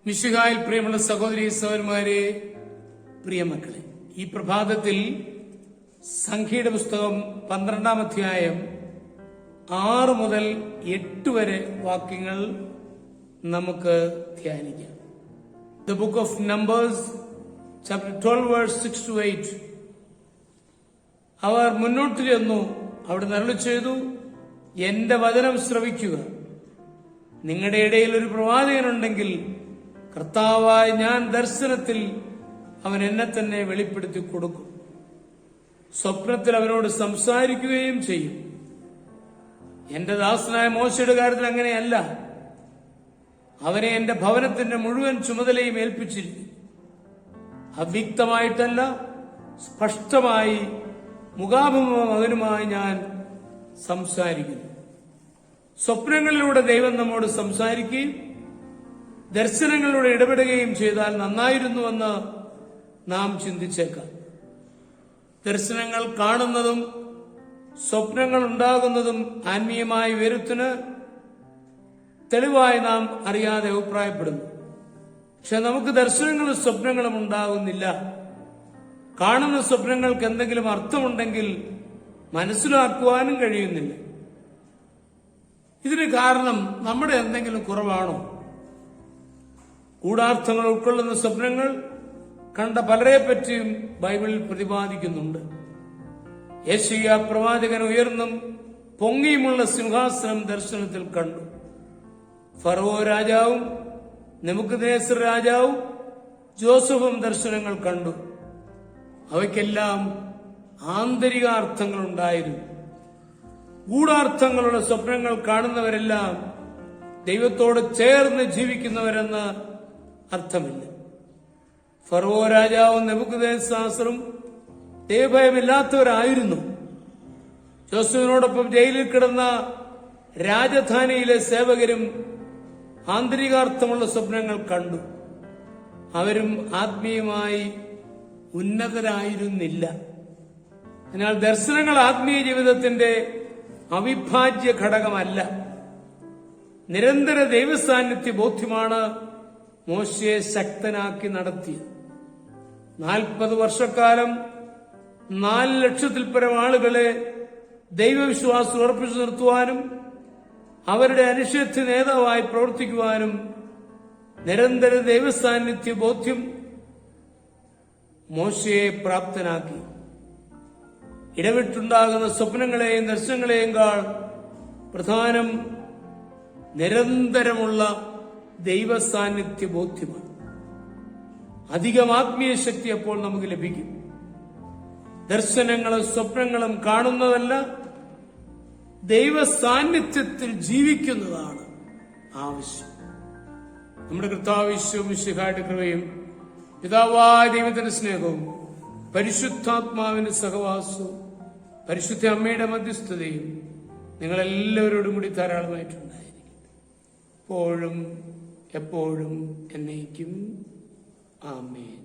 മിശിഹായിൽ പ്രിയമുള്ള സഹോദരി സഹോദരന്മാരെ, പ്രിയമക്കളെ, ഈ പ്രഭാതത്തിൽ സംഖ്യയുടെ പുസ്തകം 12-ാം അധ്യായം 6 മുതൽ 8 വരെ വാക്യങ്ങൾ നമുക്ക് ധ്യാനിക്കാം. The book of Numbers, chapter 12, verse 6 to 8. അവർ മുന്നോട്ട് ചെന്നു, അവിടെ അരുളി ചെയ്തു, എന്റെ വചനം ശ്രവിക്കുക. നിങ്ങളുടെ ഇടയിൽ ഒരു പ്രവാചകനുണ്ടെങ്കിൽ കർത്താവായ ഞാൻ ദർശനത്തിൽ അവൻ എന്നെ തന്നെ വെളിപ്പെടുത്തി കൊടുക്കും. സ്വപ്നത്തിൽ അവനോട് സംസാരിക്കുകയും ചെയ്യും. എന്റെ ദാസനായ മോശയുടെ കാര്യത്തിൽ അങ്ങനെയല്ല. അവനെ എന്റെ ഭവനത്തിന്റെ മുഴുവൻ ചുമതലയും ഏൽപ്പിച്ചിരിക്കും. അവ്യക്തമായിട്ടല്ല, സ്പഷ്ടമായി മുഖാമുഖം അവനുമായി ഞാൻ സംസാരിക്കുന്നു. സ്വപ്നങ്ങളിലൂടെ ദൈവം നമ്മോട് സംസാരിക്കുകയും ദർശനങ്ങളിലൂടെ ഇടപെടുകയും ചെയ്താൽ നന്നായിരുന്നുവെന്ന് നാം ചിന്തിച്ചേക്കാം. ദർശനങ്ങൾ കാണുന്നതും സ്വപ്നങ്ങൾ ഉണ്ടാകുന്നതും ആത്മീയമായ ഉയരത്തിന് തെളിവായി നാം അറിയാതെ അഭിപ്രായപ്പെടുന്നു. പക്ഷെ നമുക്ക് ദർശനങ്ങളും സ്വപ്നങ്ങളും ഉണ്ടാകുന്നില്ല. കാണുന്ന സ്വപ്നങ്ങൾക്ക് എന്തെങ്കിലും അർത്ഥമുണ്ടെങ്കിൽ മനസ്സിലാക്കുവാനും കഴിയുന്നില്ല. ഇതിന് കാരണം നമ്മുടെ എന്തെങ്കിലും കുറവാണോ? ഗൂഢാർത്ഥങ്ങൾ ഉൾക്കൊള്ളുന്ന സ്വപ്നങ്ങൾ കണ്ട പലരെ പറ്റിയും ബൈബിളിൽ പ്രതിപാദിക്കുന്നുണ്ട്. യെശയ്യാ പ്രവാചകൻ ഉയർന്നും പൊങ്ങിയുമുള്ള സിംഹാസനം ദർശനത്തിൽ കണ്ടു. ഫറവോ രാജാവും നെബൂഖദ്നേസർ രാജാവും ജോസഫും ദർശനങ്ങൾ കണ്ടു. അവയ്ക്കെല്ലാം ആന്തരിക അർത്ഥങ്ങൾ ഉണ്ടായിരുന്നു. ഗൂഢാർത്ഥങ്ങളുള്ള സ്വപ്നങ്ങൾ കാണുന്നവരെല്ലാം ദൈവത്തോട് ചേർന്ന് ജീവിക്കുന്നവരെന്ന് അർത്ഥമില്ല. ഫറവോ രാജാവും നെബൂഖദ്നേസറും ദൈവഭയമില്ലാത്തവരായിരുന്നു. ജോസഫിനോടൊപ്പം ജയിലിൽ കിടന്ന രാജധാനിയിലെ സേവകരും ആന്തരികാർത്ഥമുള്ള സ്വപ്നങ്ങൾ കണ്ടു. അവരും ആത്മീയമായി ഉന്നതരായിരുന്നില്ല. എന്നാൽ ദർശനങ്ങൾ ആത്മീയ ജീവിതത്തിന്റെ അവിഭാജ്യ ഘടകമല്ല. നിരന്തര ദൈവസാന്നിധ്യ ബോധ്യമാണ് മോശയെ ശക്തനാക്കി നടത്തിയത്. 40 വർഷക്കാലം 4 ലക്ഷത്തിൽ പരം ആളുകളെ ദൈവവിശ്വാസം ഉറപ്പിച്ചു നിർത്തുവാനും അവരുടെ അനിഷേധ്യ നേതാവായി പ്രവർത്തിക്കുവാനും നിരന്തര ദൈവസാന്നിധ്യ ബോധ്യം മോശയെ പ്രാപ്തനാക്കി. ഇടവിട്ടുണ്ടാകുന്ന സ്വപ്നങ്ങളെയും ദർശനങ്ങളെയും പ്രധാനം നിരന്തരമുള്ള ദൈവസാന്നിധ്യ ബോധ്യമാണ്. അധികം ആത്മീയ ശക്തി അപ്പോൾ നമുക്ക് ലഭിക്കും. ദർശനങ്ങളും സ്വപ്നങ്ങളും കാണുന്നതല്ല, ദൈവ സാന്നിധ്യത്തിൽ ജീവിക്കുന്നതാണ് ആവശ്യം. നമ്മുടെ കർത്താവ് യേശു മിശിഹായുടെ കൃപയും പിതാവായ ദൈവത്തിന്റെ സ്നേഹവും പരിശുദ്ധാത്മാവിന്റെ സഹവാസവും പരിശുദ്ധ അമ്മയുടെ മധ്യസ്ഥതയും നിങ്ങളെല്ലാവരോടും കൂടി ധാരാളമായിട്ടുണ്ടായിരിക്കും, എപ്പോഴും എപ്പോഴും എന്നേക്കും. ആമേൻ.